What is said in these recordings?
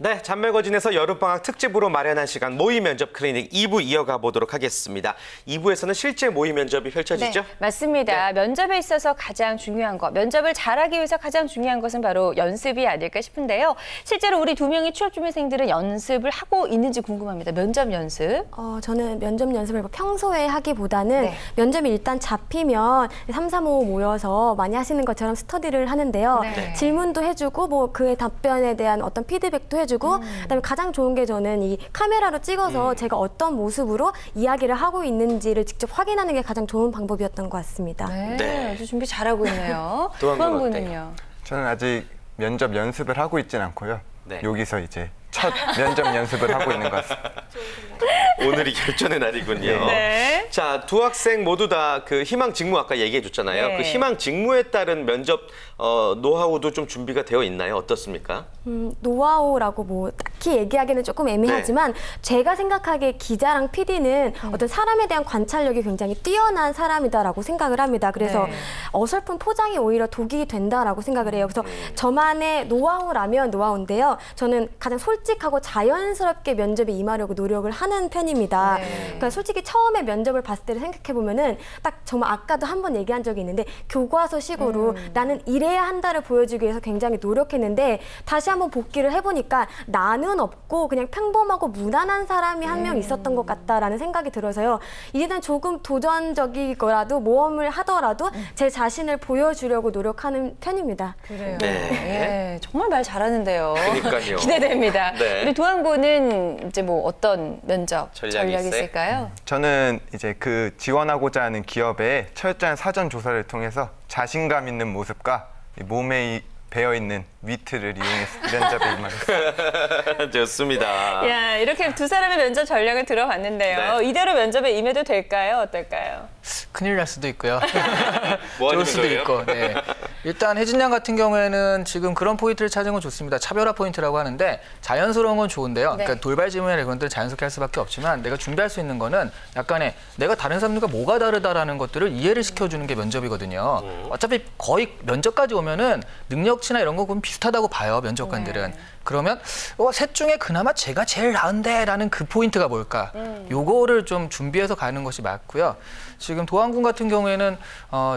네, 잔매거진에서 여름방학 특집으로 마련한 시간 모의 면접 클리닉 2부 이어가 보도록 하겠습니다. 2부에서는 실제 모의 면접이 펼쳐지죠? 네, 맞습니다. 네. 면접에 있어서 가장 중요한 것, 면접을 잘하기 위해서 가장 중요한 것은 바로 연습이 아닐까 싶은데요. 실제로 우리 두 명의 취업준비생들은 연습을 하고 있는지 궁금합니다. 면접 연습. 저는 면접 연습을 평소에 하기보다는 면접이 일단 잡히면 3, 4, 5 모여서 많이 하시는 것처럼 스터디를 하는데요. 질문도 해주고 뭐 그의 답변에 대한 어떤 피드백도 해주고 그다음에 가장 좋은 게 저는 이 카메라로 찍어서 제가 어떤 모습으로 이야기를 하고 있는지를 직접 확인하는 게 가장 좋은 방법이었던 것 같습니다. 네, 아주 준비 잘하고 있네요. 도한 군은요? 저는 아직 면접 연습을 하고 있진 않고요. 여기서 이제 첫 면접 연습을 하고 있는 것 같습니다. 오늘이 결전의 날이군요. 네. 자, 두 학생 모두 다 그 희망 직무 아까 얘기해 줬잖아요. 네. 그 희망 직무에 따른 면접 노하우도 좀 준비가 되어 있나요? 어떻습니까? 노하우라고 뭐 딱히 얘기하기는 조금 애매하지만 제가 생각하기에 기자랑 PD는 어떤 사람에 대한 관찰력이 굉장히 뛰어난 사람이다라고 생각을 합니다. 그래서 어설픈 포장이 오히려 독이 된다라고 생각을 해요. 그래서 저만의 노하우라면 노하우인데요. 저는 가장 솔직하고 자연스럽게 면접에 임하려고 노력을 하는 편입니다. 그러니까 솔직히 처음에 면접을 봤을 때를 생각해 보면은 딱 정말 아까도 한번 얘기한 적이 있는데 교과서식으로 나는 이래야 한다를 보여주기 위해서 굉장히 노력했는데 다시 한번 복귀를 해보니까 나는 없고 그냥 평범하고 무난한 사람이 한 명 있었던 것 같다라는 생각이 들어서요. 이제는 조금 도전적이거라도 모험을 하더라도 제 자신을 보여주려고 노력하는 편입니다. 그래요. 네, 정말 말 잘하는데요. 그러니까요. 기대됩니다. 우리 도한군은 이제 뭐 어떤 면접 전략이 있을까요? 저는 이제 그 지원하고자 하는 기업의 철저한 사전 조사를 통해서 자신감 있는 모습과 몸에 배어있는 위트를 이용해서 면접에 임하겠습니다. 좋습니다. 야, 이렇게 두 사람의 면접 전략을 들어봤는데요. 이대로 면접에 임해도 될까요? 어떨까요? 큰일 날 수도 있고요. 뭐 좋을 수도 있고. 네. 일단 혜진 양 같은 경우에는 지금 그런 포인트를 찾은 건 좋습니다. 차별화 포인트라고 하는데 자연스러운 건 좋은데요. 그러니까 돌발 질문이나 이런 것들은 자연스럽게 할 수밖에 없지만 내가 준비할 수 있는 거는 약간의 내가 다른 사람들과 뭐가 다르다라는 것들을 이해를 시켜주는 게 면접이거든요. 어차피 거의 면접까지 오면은 능력치나 이런 거 보면 비슷하다고 봐요, 면접관들은. 그러면 셋 중에 그나마 제가 제일 나은데 라는 그 포인트가 뭘까? 요거를 좀 준비해서 가는 것이 맞고요. 지금 도한군 같은 경우에는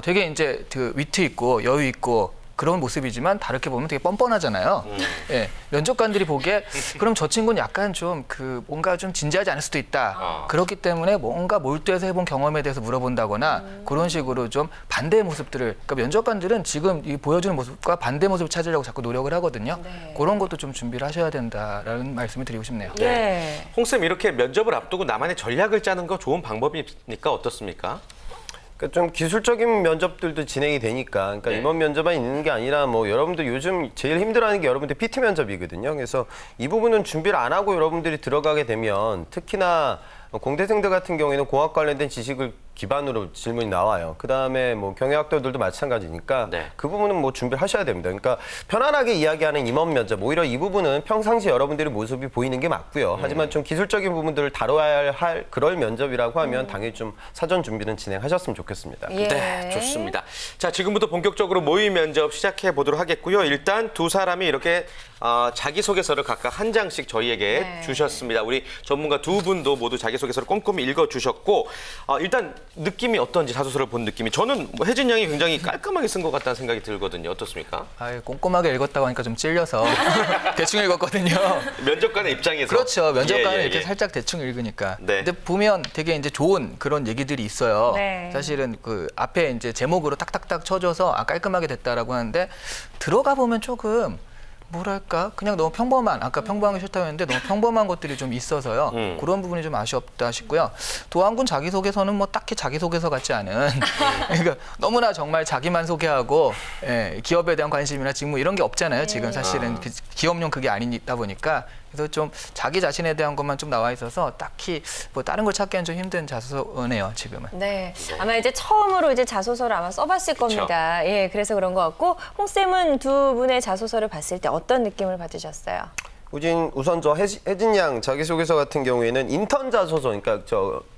되게 이제 그 위트 있고 여유 있고 그런 모습이지만 다르게 보면 되게 뻔뻔하잖아요. 예, 면접관들이 보기에 그럼 저 친구는 약간 좀 그 뭔가 좀 진지하지 않을 수도 있다. 그렇기 때문에 뭔가 몰두해서 해본 경험에 대해서 물어본다거나 그런 식으로 좀 반대의 모습들을 그러니까 면접관들은 지금 이 보여주는 모습과 반대 모습을 찾으려고 자꾸 노력을 하거든요. 그런 것도 좀 준비를 하셔야 된다라는 말씀을 드리고 싶네요. 홍쌤 이렇게 면접을 앞두고 나만의 전략을 짜는 거 좋은 방법이니까 어떻습니까? 좀 기술적인 면접들도 진행이 되니까 그러니까 임원 면접만 있는 게 아니라 뭐 여러분들 요즘 제일 힘들어하는 게 여러분들 PT 면접이거든요. 그래서 이 부분은 준비를 안 하고 여러분들이 들어가게 되면 특히나 공대생들 같은 경우에는 공학 관련된 지식을 기반으로 질문이 나와요. 그다음에 뭐 경영학도들도 마찬가지니까 그 부분은 뭐 준비를 하셔야 됩니다. 그러니까 편안하게 이야기하는 임원 면접, 오히려 이 부분은 평상시 여러분들의 모습이 보이는 게 맞고요. 하지만 좀 기술적인 부분들을 다뤄야 할 그럴 면접이라고 하면 당연히 좀 사전 준비는 진행하셨으면 좋겠습니다. 네, 좋습니다. 자, 지금부터 본격적으로 모의 면접 시작해 보도록 하겠고요. 일단 두 사람이 이렇게 자기소개서를 각각 한 장씩 저희에게 주셨습니다. 우리 전문가 두 분도 모두 자기소개서를 꼼꼼히 읽어주셨고 일단 느낌이 어떤지 자소서를 본 느낌이 저는 뭐 혜진 양이 굉장히 깔끔하게 쓴 것 같다는 생각이 들거든요. 어떻습니까? 꼼꼼하게 읽었다고 하니까 좀 찔려서 대충 읽었거든요. 면접관의 입장에서. 그렇죠. 면접관은 이렇게 살짝 대충 읽으니까. 근데 보면 되게 이제 좋은 그런 얘기들이 있어요. 사실은 그 앞에 이제 제목으로 딱딱딱 쳐줘서 깔끔하게 됐다라고 하는데 들어가 보면 조금 뭐랄까 그냥 너무 평범한 아까 평범한 게 싫다고 했는데 너무 평범한 것들이 좀 있어서요. 그런 부분이 좀 아쉬웠다 싶고요. 도한군 자기소개서는 뭐 딱히 자기소개서 같지 않은 그러니까 너무나 정말 자기만 소개하고 기업에 대한 관심이나 직무 이런 게 없잖아요. 지금 사실은 기업용 그게 아니다 보니까 그래서 좀 자기 자신에 대한 것만 좀 나와 있어서 딱히 뭐 다른 걸 찾기엔 좀 힘든 자소서네요, 지금은. 아마 이제 처음으로 이제 자소서를 아마 써봤을 겁니다. 예, 그래서 그런 것 같고 홍쌤은 두 분의 자소서를 봤을 때 어떤 느낌을 받으셨어요? 우선 저 혜진 양 자기소개서 같은 경우에는 인턴 자소서, 그러니까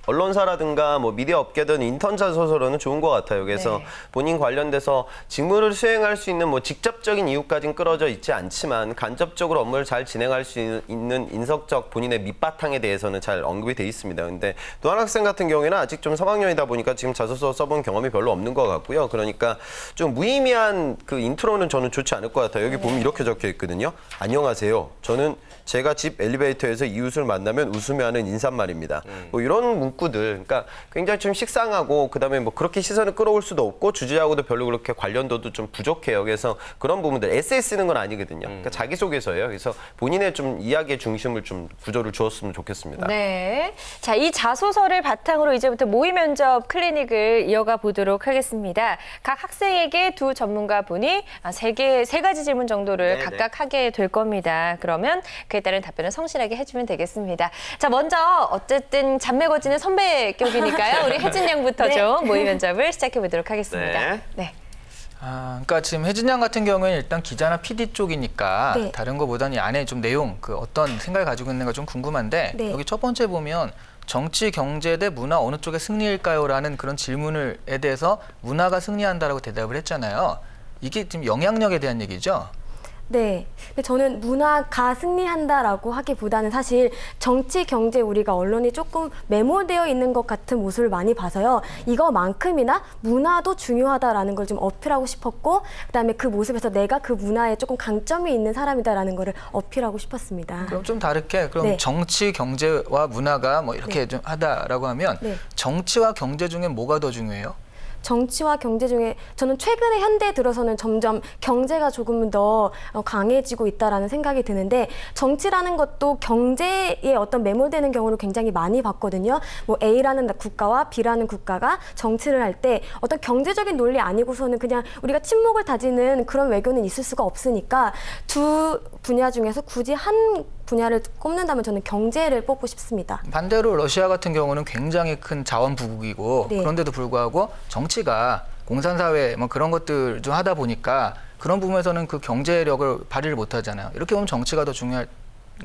언론사라든가 뭐 미디어 업계든 인턴 자소서로는 좋은 것 같아요. 그래서 네. 본인 관련돼서 직무를 수행할 수 있는 뭐 직접적인 이유까지는 끌어져 있지 않지만 간접적으로 업무를 잘 진행할 수 있는 인석적 본인의 밑바탕에 대해서는 잘 언급이 돼 있습니다. 근데 노한 학생 같은 경우에는 아직 좀 3학년이다 보니까 지금 자소서 써본 경험이 별로 없는 것 같고요. 그러니까 좀 무의미한 그 인트로는 저는 좋지 않을 것 같아요. 여기 보면 이렇게 적혀 있거든요. 안녕하세요. 저는 제가 집 엘리베이터에서 이웃을 만나면 웃으며 하는 인사말입니다. 뭐 이런 문구들, 그러니까 굉장히 좀 식상하고 그다음에 뭐 그렇게 시선을 끌어올 수도 없고 주제하고도 별로 그렇게 관련도도 좀 부족해요. 그래서 그런 부분들 에세이 쓰는 건 아니거든요. 그러니까 자기소개서예요. 그래서 본인의 좀 이야기의 중심을 좀 구조를 주었으면 좋겠습니다. 네. 자, 이 자소서를 바탕으로 이제부터 모의 면접 클리닉을 이어가 보도록 하겠습니다. 각 학생에게 두 전문가 분이 세 가지 질문 정도를 네네. 각각 하게 될 겁니다. 그러면 그에 따른 답변을 성실하게 해주면 되겠습니다. 자, 먼저 어쨌든 잔매거지는 선배격이니까요. 우리 혜진 양부터 좀 모의 면접을 시작해 보도록 하겠습니다. 네. 그러니까 지금 혜진 양 같은 경우에는 일단 기자나 PD 쪽이니까 네. 다른 거보다는 이 안에 좀 내용, 그 어떤 생각을 가지고 있는가 좀 궁금한데 네. 여기 첫 번째 보면 정치, 경제 대 문화 어느 쪽의 승리일까요? 라는 그런 질문에 대해서 문화가 승리한다라고 대답을 했잖아요. 이게 지금 영향력에 대한 얘기죠? 네. 근데 저는 문화가 승리한다라고 하기보다는 사실 정치, 경제 우리가 언론이 조금 매몰되어 있는 것 같은 모습을 많이 봐서요. 이거만큼이나 문화도 중요하다라는 걸 좀 어필하고 싶었고 그다음에 그 모습에서 내가 그 문화에 조금 강점이 있는 사람이다라는 거를 어필하고 싶었습니다. 그럼 좀 다르게 그럼 네. 정치, 경제와 문화가 뭐 이렇게 좀 하다라고 하면 네. 정치와 경제 중에 뭐가 더 중요해요? 정치와 경제 중에 저는 최근에 현대에 들어서는 점점 경제가 조금 더 강해지고 있다라는 생각이 드는데 정치라는 것도 경제에 어떤 매몰되는 경우를 굉장히 많이 봤거든요. 뭐 A라는 국가와 B라는 국가가 정치를 할 때 어떤 경제적인 논리 아니고서는 그냥 우리가 친목을 다지는 그런 외교는 있을 수가 없으니까 두 분야 중에서 굳이 한 분야를 꼽는다면 저는 경제를 뽑고 싶습니다. 반대로 러시아 같은 경우는 굉장히 큰 자원 부국이고 네. 그런데도 불구하고 정치가 공산사회 뭐 그런 것들 좀 하다 보니까 그런 부분에서는 그 경제력을 발휘를 못하잖아요. 이렇게 보면 정치가 더 중요할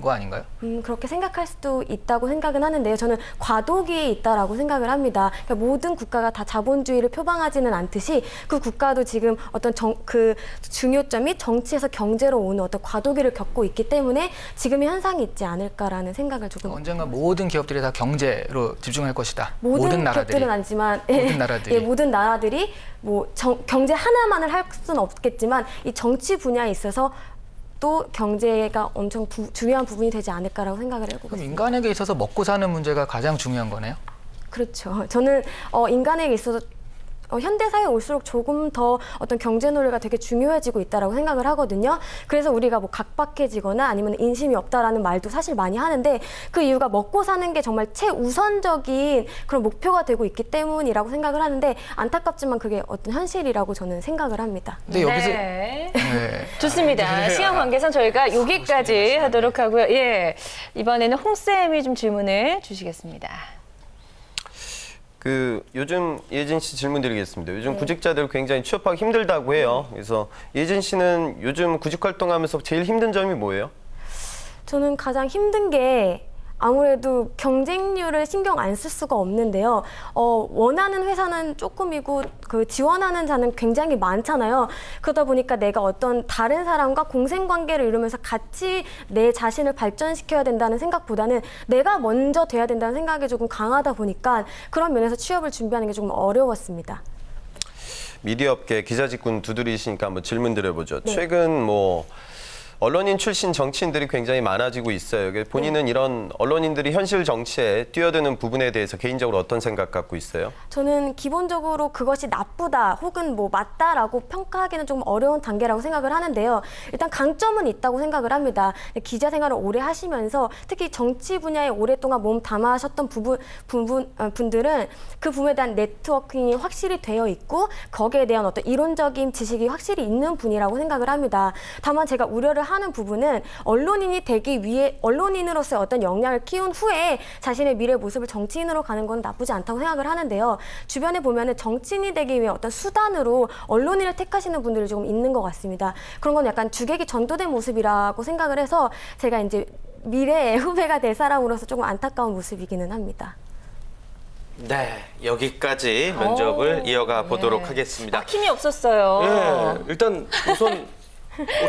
거 아닌가요? 그렇게 생각할 수도 있다고 생각은 하는데요. 저는 과도기에 있다라고 생각을 합니다. 그러니까 모든 국가가 다 자본주의를 표방하지는 않듯이 그 국가도 지금 어떤 그 중요점이 정치에서 경제로 오는 어떤 과도기를 겪고 있기 때문에 지금의 현상이 있지 않을까라는 생각을 조금 언젠가 모든 기업들이 다 경제로 집중할 것이다. 모든 나라들이. 기업들은 아니지만 모든 나라들이. 예, 모든 나라들이 뭐 경제 하나만을 할 수는 없겠지만 이 정치 분야에 있어서 또 경제가 엄청 중요한 부분이 되지 않을까라고 생각을 해보고 그럼 있습니다. 인간에게 있어서 먹고 사는 문제가 가장 중요한 거네요? 그렇죠. 저는 인간에게 있어서 현대사회에 올수록 조금 더 어떤 경제 논리가 되게 중요해지고 있다라고 생각을 하거든요. 그래서 우리가 뭐 각박해지거나 아니면 인심이 없다라는 말도 사실 많이 하는데 그 이유가 먹고 사는 게 정말 최우선적인 그런 목표가 되고 있기 때문이라고 생각을 하는데 안타깝지만 그게 어떤 현실이라고 저는 생각을 합니다. 근데 여기서 네. 네. 좋습니다. 시간 관계상 저희가 여기까지 하도록 하고요. 예, 이번에는 홍쌤이 좀 질문을 주시겠습니다. 요즘 예진 씨 질문 드리겠습니다. 요즘 구직자들 굉장히 취업하기 힘들다고 해요. 그래서 예진 씨는 요즘 구직 활동하면서 제일 힘든 점이 뭐예요? 저는 가장 힘든 게 아무래도 경쟁률을 신경 안 쓸 수가 없는데요. 원하는 회사는 조금이고 그 지원하는 자는 굉장히 많잖아요. 그러다 보니까 내가 어떤 다른 사람과 공생관계를 이루면서 같이 내 자신을 발전시켜야 된다는 생각보다는 내가 먼저 돼야 된다는 생각이 조금 강하다 보니까 그런 면에서 취업을 준비하는 게 조금 어려웠습니다. 미디어 업계 기자 직군 두드리시니까 한번 질문 드려보죠. 네. 최근 뭐 언론인 출신 정치인들이 굉장히 많아지고 있어요. 본인은 이런 언론인들이 현실 정치에 뛰어드는 부분에 대해서 개인적으로 어떤 생각 갖고 있어요? 저는 기본적으로 그것이 나쁘다 혹은 뭐 맞다라고 평가하기는 좀 어려운 단계라고 생각을 하는데요. 일단 강점은 있다고 생각을 합니다. 기자 생활을 오래 하시면서 특히 정치 분야에 오랫동안 몸 담아하셨던 분들은 그 부분에 대한 네트워킹이 확실히 되어 있고 거기에 대한 어떤 이론적인 지식이 확실히 있는 분이라고 생각을 합니다. 다만 제가 우려를 하는 부분은 언론인이 되기 위해 언론인으로서의 어떤 역량을 키운 후에 자신의 미래 모습을 정치인으로 가는 건 나쁘지 않다고 생각을 하는데요. 주변에 보면은 정치인이 되기 위해 어떤 수단으로 언론인을 택하시는 분들이 조금 있는 것 같습니다. 그런 건 약간 주객이 전도된 모습이라고 생각을 해서 제가 이제 미래의 후배가 될 사람으로서 조금 안타까운 모습이기는 합니다. 네, 여기까지 면접을 이어가 보도록 하겠습니다. 막힘이 없었어요. 네, 일단 우선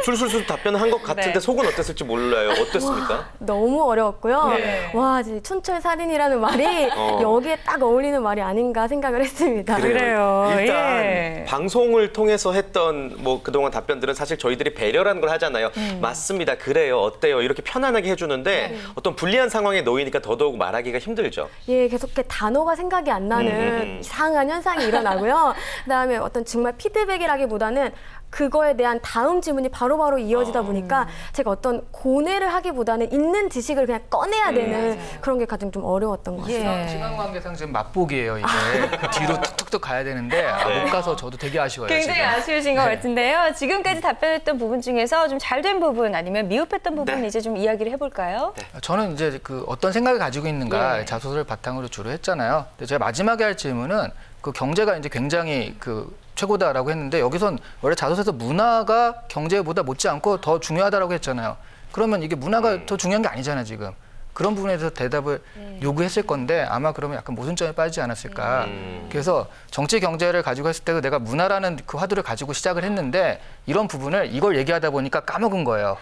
술술술 답변한 것 같은데 네. 속은 어땠을지 몰라요. 어땠습니까? 너무 어려웠고요. 네. 와, 진짜 촌철살인이라는 말이 여기에 딱 어울리는 말이 아닌가 생각을 했습니다. 그래요. 일단 예. 방송을 통해서 했던 뭐 그동안 답변들은 사실 저희들이 배려라는 걸 하잖아요. 맞습니다. 그래요. 어때요? 이렇게 편안하게 해주는데 어떤 불리한 상황에 놓이니까 더더욱 말하기가 힘들죠. 예, 계속 이렇게 단어가 생각이 안 나는 이상한 현상이 일어나고요. 그다음에 어떤 정말 피드백이라기보다는 그거에 대한 다음 질문이 바로바로 이어지다 보니까 제가 어떤 고뇌를 하기보다는 있는 지식을 그냥 꺼내야 되는 그런 게 가장 좀 어려웠던 것 같아요. 시간 관계상 지금 맛보기예요, 이게. 그 뒤로 툭툭툭 가야 되는데 못 가서 저도 되게 아쉬워요. 굉장히 지금. 아쉬우신 것 같은데요. 지금까지 답변했던 부분 중에서 좀 잘 된 부분 아니면 미흡했던 부분 이제 좀 이야기를 해볼까요? 저는 이제 그 어떤 생각을 가지고 있는가 예. 자소서를 바탕으로 주로 했잖아요. 근데 제가 마지막에 할 질문은 그 경제가 이제 굉장히 그 최고다라고 했는데 여기선 원래 자소서에서 문화가 경제보다 못지않고 더 중요하다라고 했잖아요. 그러면 이게 문화가 더 중요한 게 아니잖아요, 지금. 그런 부분에 대해서 대답을 요구했을 건데 아마 그러면 약간 모순점에 빠지지 않았을까. 그래서 정치 경제를 가지고 했을 때도 내가 문화라는 그 화두를 가지고 시작을 했는데 이런 부분을 이걸 얘기하다 보니까 까먹은 거예요.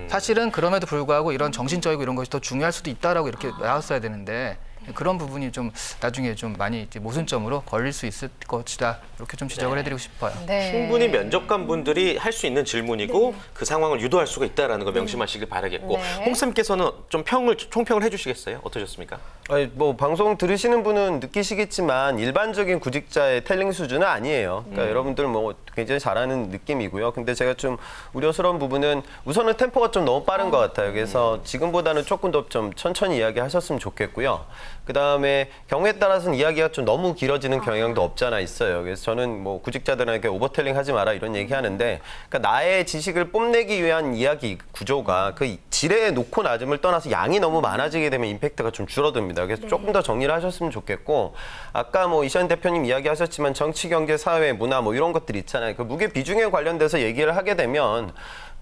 사실은 그럼에도 불구하고 이런 정신적이고 이런 것이 더 중요할 수도 있다라고 이렇게 나왔어야 되는데 그런 부분이 좀 나중에 좀 많이 이제 모순점으로 걸릴 수 있을 것이다. 이렇게 좀 지적을 해드리고 싶어요. 네. 충분히 면접관 분들이 할 수 있는 질문이고 그 상황을 유도할 수가 있다는 거 명심하시길 바라겠고 네. 홍쌤께서는 좀 총평을 해주시겠어요? 어떠셨습니까? 아니, 뭐 방송 들으시는 분은 느끼시겠지만 일반적인 구직자의 텔링 수준은 아니에요. 그러니까 여러분들 뭐 굉장히 잘하는 느낌이고요. 근데 제가 좀 우려스러운 부분은 우선은 템포가 좀 너무 빠른 것 같아요. 그래서 지금보다는 조금 더 좀 천천히 이야기하셨으면 좋겠고요. 그다음에 경우에 따라서는 이야기가 좀 너무 길어지는 경향도 없잖아 있어요. 그래서 저는 뭐 구직자들에게 오버텔링 하지 마라 이런 얘기 하는데 그러니까 나의 지식을 뽐내기 위한 이야기 구조가 그 질의 높고 낮음을 떠나서 양이 너무 많아지게 되면 임팩트가 좀 줄어듭니다. 그래서 조금 더 정리를 하셨으면 좋겠고 아까 뭐 이시안 대표님 이야기하셨지만 정치, 경제, 사회, 문화 뭐 이런 것들 있잖아요. 그 무게 비중에 관련돼서 얘기를 하게 되면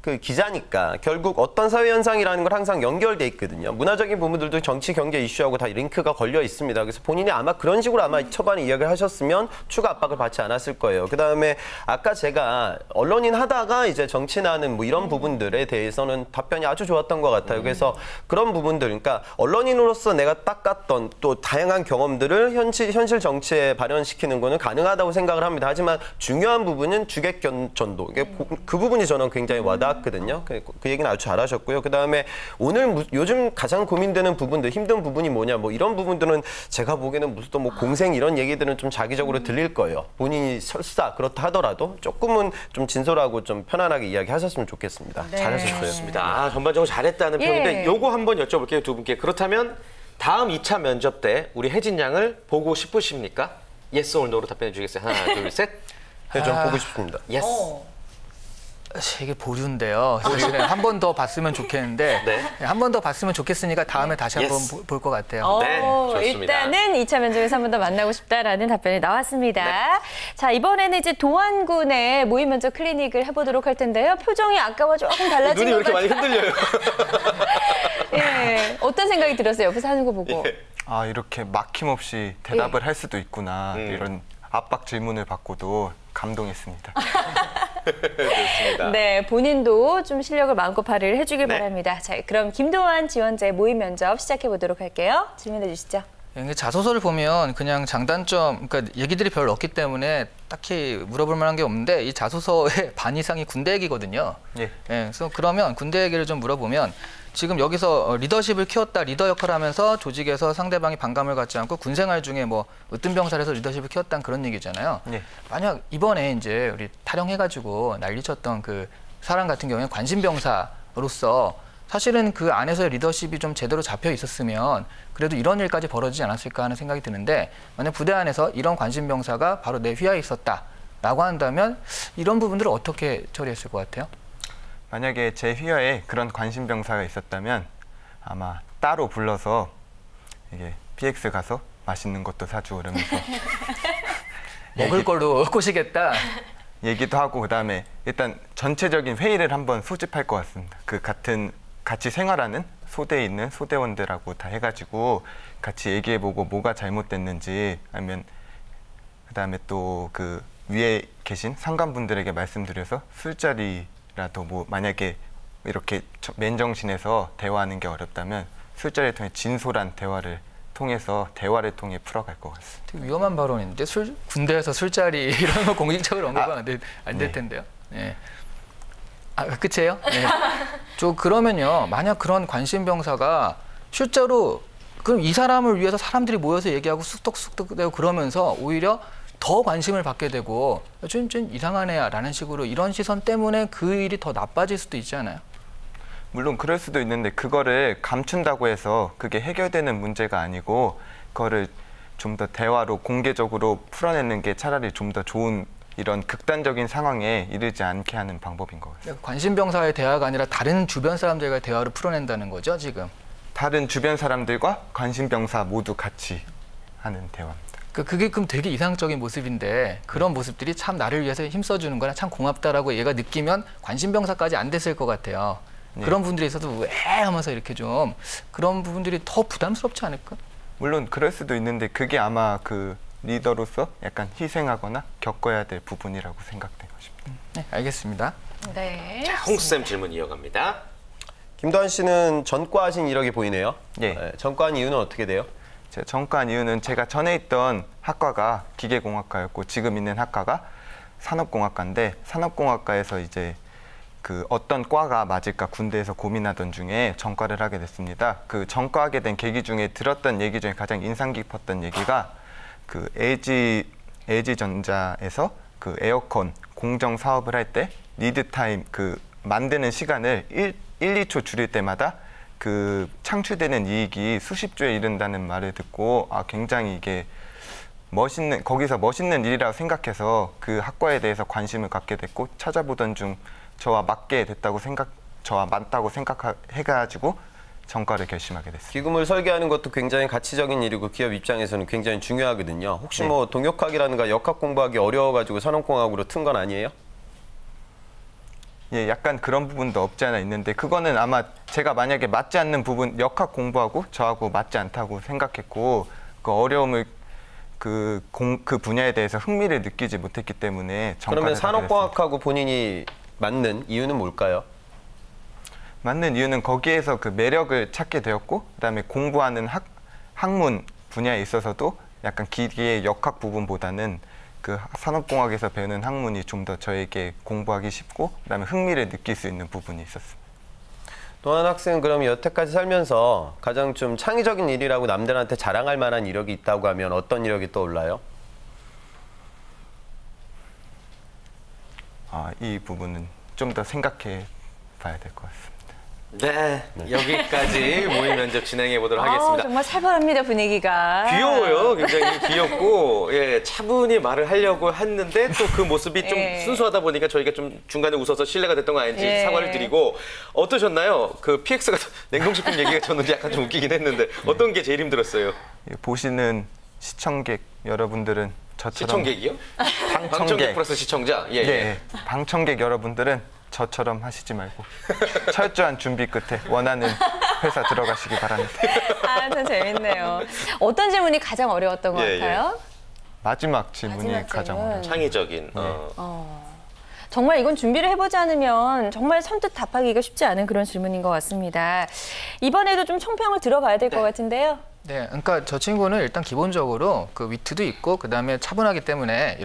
그 기자니까 결국 어떤 사회 현상이라는 걸 항상 연결돼 있거든요. 문화적인 부분들도 정치, 경제 이슈하고 다 링크가 걸려 있습니다. 그래서 본인이 아마 그런 식으로 아마 초반에 이야기를 하셨으면 추가 압박을 받지 않았을 거예요. 그다음에 아까 제가 언론인 하다가 이제 정치나는 뭐 이런 부분들에 대해서는 답변이 아주 좋았던 것 같아요. 그래서 그런 부분들, 그러니까 언론인으로서 내가 닦았던 또 다양한 경험들을 현실 정치에 발현시키는 거는 가능하다고 생각을 합니다. 하지만 중요한 부분은 주객전도. 그 부분이 저는 굉장히 와닿았거든요. 그 얘기는 아주 잘하셨고요. 그다음에 오늘 요즘 가장 고민되는 부분들, 힘든 부분이 뭐냐, 뭐 이런 부분들은 제가 보기에는 무슨 또 뭐 공생 이런 얘기들은 좀 자기적으로 들릴 거예요. 본인이 설사 그렇다 하더라도 조금은 좀 진솔하고 좀 편안하게 이야기하셨으면 좋겠습니다. 네. 잘하셨습니다. 아, 전반적으로 잘했다는 예. 평인데 요거 한번 여쭤볼게요, 두 분께. 그렇다면 다음 2차 면접 때 우리 혜진 양을 보고 싶으십니까? 예스 or 노로 답변해 주시겠어요? 하나, 둘, 셋. 네, 좀 보고 싶습니다. 예스. 이게 보류인데요. 사실은 한 번 더 봤으면 좋겠는데 네. 한 번 더 봤으면 좋겠으니까 다음에 다시 한번 Yes. 볼 것 같아요. 네, 좋습니다. 일단은 2차 면접에서 한 번 더 만나고 싶다라는 답변이 나왔습니다. 네. 자, 이번에는 이제 도안군의 모의 면접 클리닉을 해보도록 할 텐데요. 표정이 아까와 조금 달라진 눈이 왜 것 이렇게 많이 같아요. 흔들려요? 예. 어떤 생각이 들었어요? 옆에서 하는 거 보고. 예. 아, 이렇게 막힘없이 대답을 할 수도 있구나. 이런 압박 질문을 받고도 감동했습니다. 좋습니다. 네, 본인도 좀 실력을 마음껏 발휘를 해주길 네. 바랍니다. 자, 그럼 김도환 지원자의 모의 면접 시작해 보도록 할게요. 질문해 주시죠. 이게 자소서를 보면 그냥 장단점, 그러니까 얘기들이 별로 없기 때문에 딱히 물어볼 만한 게 없는데 이 자소서의 반 이상이 군대 얘기거든요. 예. 그래서 그러면 군대 얘기를 좀 물어보면 지금 여기서 리더십을 키웠다, 리더 역할을 하면서 조직에서 상대방이 반감을 갖지 않고 군 생활 중에 뭐 으뜸 병사에서 리더십을 키웠다는 그런 얘기잖아요. 예. 만약 이번에 이제 우리 탈영해가지고 난리쳤던 그 사람 같은 경우에 관심 병사로서 사실은 그 안에서의 리더십이 좀 제대로 잡혀 있었으면 그래도 이런 일까지 벌어지지 않았을까 하는 생각이 드는데 만약 부대 안에서 이런 관심 병사가 바로 내 휘하에 있었다라고 한다면 이런 부분들을 어떻게 처리했을 것 같아요? 만약에 제 휘하에 그런 관심 병사가 있었다면 아마 따로 불러서 이게 PX 가서 맛있는 것도 사주고 그러면서 먹을 걸로 꼬시겠다. 얘기도 하고 그다음에 일단 전체적인 회의를 한번 소집할 것 같습니다. 그 같이 생활하는 소대에 있는 소대원들하고 다 해가지고 같이 얘기해보고 뭐가 잘못됐는지 아니면 그다음에 또 그 위에 계신 상관분들에게 말씀드려서 술자리라도 뭐 만약에 이렇게 맨정신에서 대화하는 게 어렵다면 술자리를 통해 진솔한 대화를 통해서 대화를 통해 풀어갈 것 같습니다. 되게 위험한 발언인데 군대에서 술자리 이런 거 공식적으로 언급하면 안 될 텐데요. 네. 아, 끝이에요? 네. 그러면요. 만약 그런 관심병사가 실제로 그럼 이 사람을 위해서 사람들이 모여서 얘기하고 쑥덕쑥덕대고 그러면서 오히려 더 관심을 받게 되고 좀 이상한 애야 라는 식으로 이런 시선 때문에 그 일이 더 나빠질 수도 있지 않아요? 물론 그럴 수도 있는데 그거를 감춘다고 해서 그게 해결되는 문제가 아니고 그거를 좀 더 대화로 공개적으로 풀어내는 게 차라리 좀 더 좋은 이런 극단적인 상황에 이르지 않게 하는 방법인 것 같습니다. 관심병사의 대화가 아니라 다른 주변 사람들과의 대화를 풀어낸다는 거죠, 지금? 다른 주변 사람들과 관심병사 모두 같이 하는 대화입니다. 그게 그럼 되게 이상적인 모습인데 그런 모습들이 참 나를 위해서 힘써주는 거나 참 고맙다라고 얘가 느끼면 관심병사까지 안 됐을 것 같아요. 네. 그런 분들이 있어도 왜 하면서 이렇게 좀 그런 부분들이 더 부담스럽지 않을까? 물론 그럴 수도 있는데 그게 아마 그 리더로서 약간 희생하거나 겪어야 될 부분이라고 생각되고 싶습니다. 네, 알겠습니다. 네. 자, 홍쌤 질문 이어갑니다. 김도환 씨는 전과하신 이력이 보이네요. 예. 전과한 이유는 어떻게 돼요? 제가 전과한 이유는 제가 전에 있던 학과가 기계공학과였고 지금 있는 학과가 산업공학과인데 산업공학과에서 이제 그 어떤 과가 맞을까 군대에서 고민하던 중에 전과를 하게 됐습니다. 그 전과하게 된 계기 중에 들었던 얘기 중에 가장 인상 깊었던 얘기가 그 LG전자에서 그 에어컨 공정 사업을 할 때 리드 타임 그 만드는 시간을 2초 줄일 때마다 그 창출되는 이익이 수십 조에 이른다는 말을 듣고 굉장히 이게 거기서 멋있는 일이라고 생각해서 그 학과에 대해서 관심을 갖게 됐고 찾아보던 중 저와 맞다고 생각해가지고 전과를 결심하게 됐습니다. 기금을 설계하는 것도 굉장히 가치적인 일이고 기업 입장에서는 굉장히 중요하거든요. 혹시 네. 뭐 동역학이라든가 역학 공부하기 어려워가지고 산업공학으로 튼 건 아니에요? 예, 약간 그런 부분도 없지 않아 있는데 그거는 아마 제가 만약에 맞지 않는 부분, 역학 공부하고 저하고 맞지 않다고 생각했고 그 어려움을 그 분야에 대해서 흥미를 느끼지 못했기 때문에 전과를 그러면 하게 됐습니다. 산업공학하고 본인이 맞는 이유는 뭘까요? 맞는 이유는 거기에서 그 매력을 찾게 되었고 그다음에 공부하는 학문 분야에 있어서도 약간 기계 역학 부분보다는 그 산업공학에서 배우는 학문이 좀 더 저에게 공부하기 쉽고 그다음에 흥미를 느낄 수 있는 부분이 있었습니다. 도환 학생은 그럼 여태까지 살면서 가장 좀 창의적인 일이라고 남들한테 자랑할 만한 이력이 있다고 하면 어떤 이력이 떠올라요? 이 부분은 좀 더 생각해 봐야 될 것 같습니다. 네, 여기까지 모의 면접 진행해 보도록 하겠습니다. 정말 살벌합니다, 분위기가. 귀여워요. 굉장히 귀엽고 예, 차분히 말을 하려고 했는데 또 그 모습이 좀 예. 순수하다 보니까 저희가 좀 중간에 웃어서 신뢰가 됐던 거 아닌지 예. 사과를 드리고 어떠셨나요? 그 PX가 냉동식품 얘기가 저는 약간 좀 웃기긴 했는데 어떤 게 제일 힘들었어요? 보시는 시청객 여러분들은 저처럼 시청객이요? 방청객 플러스 시청자? 예, 예. 방청객 여러분들은 저처럼 하시지 말고 철저한 준비 끝에 원하는 회사 들어가시기 바랍니다. 참 재밌네요. 어떤 질문이 가장 어려웠던 것 예, 같아요? 마지막 질문이 마지막 가장 질문. 어려워요. 창의적인. 정말 이건 준비를 해보지 않으면 정말 선뜻 답하기가 쉽지 않은 그런 질문인 것 같습니다. 이번에도 좀 총평을 들어봐야 될 것 같은데요. 네, 그러니까 저 친구는 일단 기본적으로 그 위트도 있고 그다음에 차분하기 때문에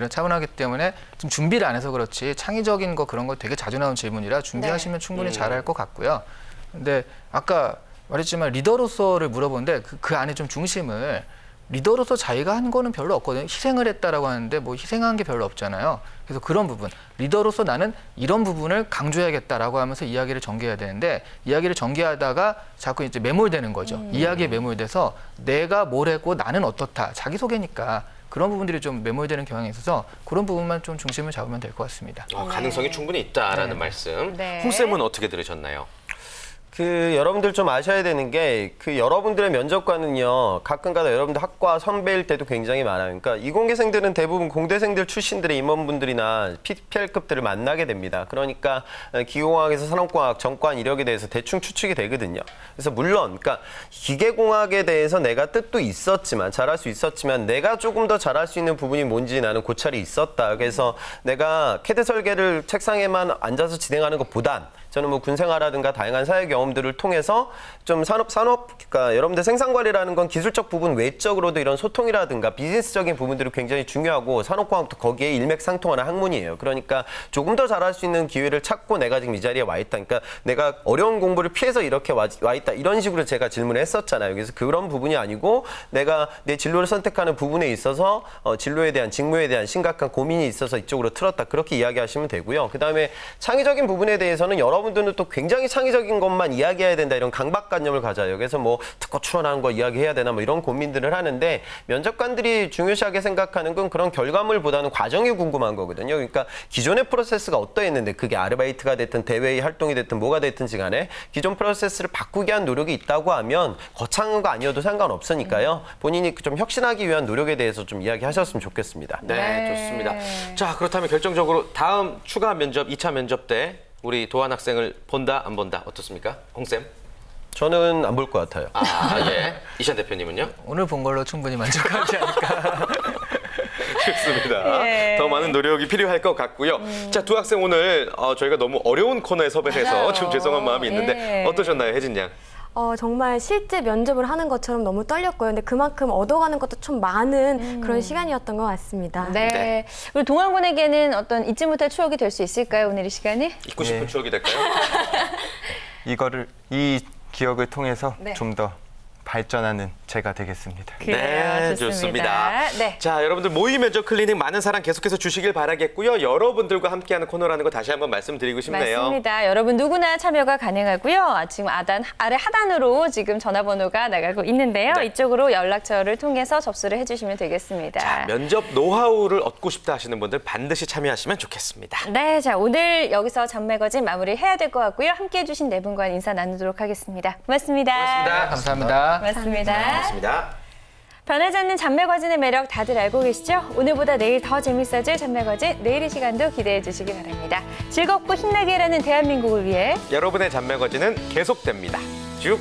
좀 준비를 안 해서 그렇지 창의적인 거 그런 거 되게 자주 나오는 질문이라 준비하시면 충분히 잘할 것 같고요. 근데 아까 말했지만 리더로서를 물어보는데 그 안에 좀 중심을 리더로서 자기가 한 거는 별로 없거든요. 희생을 했다라고 하는데 뭐 희생한 게 별로 없잖아요. 그래서 그런 부분, 리더로서 나는 이런 부분을 강조해야겠다라고 하면서 이야기를 전개해야 되는데 이야기를 전개하다가 자꾸 이제 매몰되는 거죠. 이야기에 매몰돼서 내가 뭘 했고 나는 어떻다. 자기소개니까 그런 부분들이 좀 매몰되는 경향이 있어서 그런 부분만 좀 중심을 잡으면 될 것 같습니다. 가능성이 충분히 있다라는 말씀. 네. 홍 쌤은 어떻게 들으셨나요? 여러분들 좀 아셔야 되는 게 여러분들의 면접관은요 가끔가다 여러분들 학과 선배일 때도 굉장히 많아요. 그러니까 이공계생들은 대부분 공대생들 출신들의 임원분들이나 PL급들을 만나게 됩니다. 그러니까 기계공학에서 산업공학, 전과한 이력에 대해서 대충 추측이 되거든요. 그래서 물론 그러니까 기계공학에 대해서 내가 뜻도 있었지만 잘할 수 있었지만 내가 조금 더 잘할 수 있는 부분이 뭔지 나는 고찰이 있었다. 그래서 내가 CAD 설계를 책상에만 앉아서 진행하는 것보단 저는 뭐 군생활이라든가 다양한 사회 경험들을 통해서 좀 그러니까 여러분들 생산관리라는 건 기술적 부분 외적으로도 이런 소통이라든가 비즈니스적인 부분들이 굉장히 중요하고 산업공학도 거기에 일맥상통하는 학문이에요. 그러니까 조금 더 잘할 수 있는 기회를 찾고 내가 지금 이 자리에 와 있다. 그러니까 내가 어려운 공부를 피해서 이렇게 와 있다. 이런 식으로 제가 질문을 했었잖아요. 그래서 그런 부분이 아니고 내가 내 진로를 선택하는 부분에 있어서 진로에 대한 직무에 대한 심각한 고민이 있어서 이쪽으로 틀었다. 그렇게 이야기하시면 되고요. 그다음에 창의적인 부분에 대해서는 여러분들은 또 굉장히 창의적인 것만 이야기해야 된다 이런 강박관념을 가져요. 그래서 뭐 특허 출원하는 거 이야기해야 되나 뭐 이런 고민들을 하는데 면접관들이 중요시하게 생각하는 건 그런 결과물보다는 과정이 궁금한 거거든요. 그러니까 기존의 프로세스가 어떠했는데 그게 아르바이트가 됐든 대외 활동이 됐든 뭐가 됐든지 간에 기존 프로세스를 바꾸기 위한 노력이 있다고 하면 거창한 거 아니어도 상관없으니까요. 본인이 좀 혁신하기 위한 노력에 대해서 좀 이야기하셨으면 좋겠습니다. 네, 좋습니다. 자, 그렇다면 결정적으로 다음 추가 면접, 2차 면접 때 우리 도한 학생을 본다, 안 본다 어떻습니까? 홍쌤? 저는 안 볼 것 같아요. 예. 이찬 대표님은요? 오늘 본 걸로 충분히 만족하지 않을까. 좋습니다. 예. 더 많은 노력이 필요할 것 같고요. 자, 두 학생 오늘 저희가 너무 어려운 코너에 섭외해서 맞아요. 좀 죄송한 마음이 있는데 예. 어떠셨나요, 혜진 양? 정말 실제 면접을 하는 것처럼 너무 떨렸고요. 근데 그만큼 얻어가는 것도 좀 많은 그런 시간이었던 것 같습니다. 네. 네. 우리 동환군에게는 어떤 잊지 못할 추억이 될 수 있을까요, 오늘 이 시간이? 잊고 싶은 네. 추억이 될까요? 이 기억을 통해서 네. 좀 더 발전하는 제가 되겠습니다. 그래요, 좋습니다. 네. 자, 여러분들 모의 면접 클리닉 많은 사랑 계속해서 주시길 바라겠고요. 여러분들과 함께하는 코너라는 거 다시 한번 말씀드리고 싶네요. 맞습니다. 여러분 누구나 참여가 가능하고요. 지금 아래 하단으로 지금 전화번호가 나가고 있는데요. 네. 이쪽으로 연락처를 통해서 접수를 해주시면 되겠습니다. 자, 면접 노하우를 얻고 싶다 하시는 분들 반드시 참여하시면 좋겠습니다. 네, 자 오늘 여기서 전매거진 마무리해야 될 것 같고요. 함께해 주신 네 분과 인사 나누도록 하겠습니다. 고맙습니다. 고맙습니다. 감사합니다. 고맙습니다. 고맙습니다. 변하지 않는 잔매거진의 매력 다들 알고 계시죠? 오늘보다 내일 더 재밌어질 잔매거진 내일 이 시간도 기대해 주시기 바랍니다. 즐겁고 힘나게 일하는 대한민국을 위해 여러분의 잔매거진은 계속됩니다. 쭉.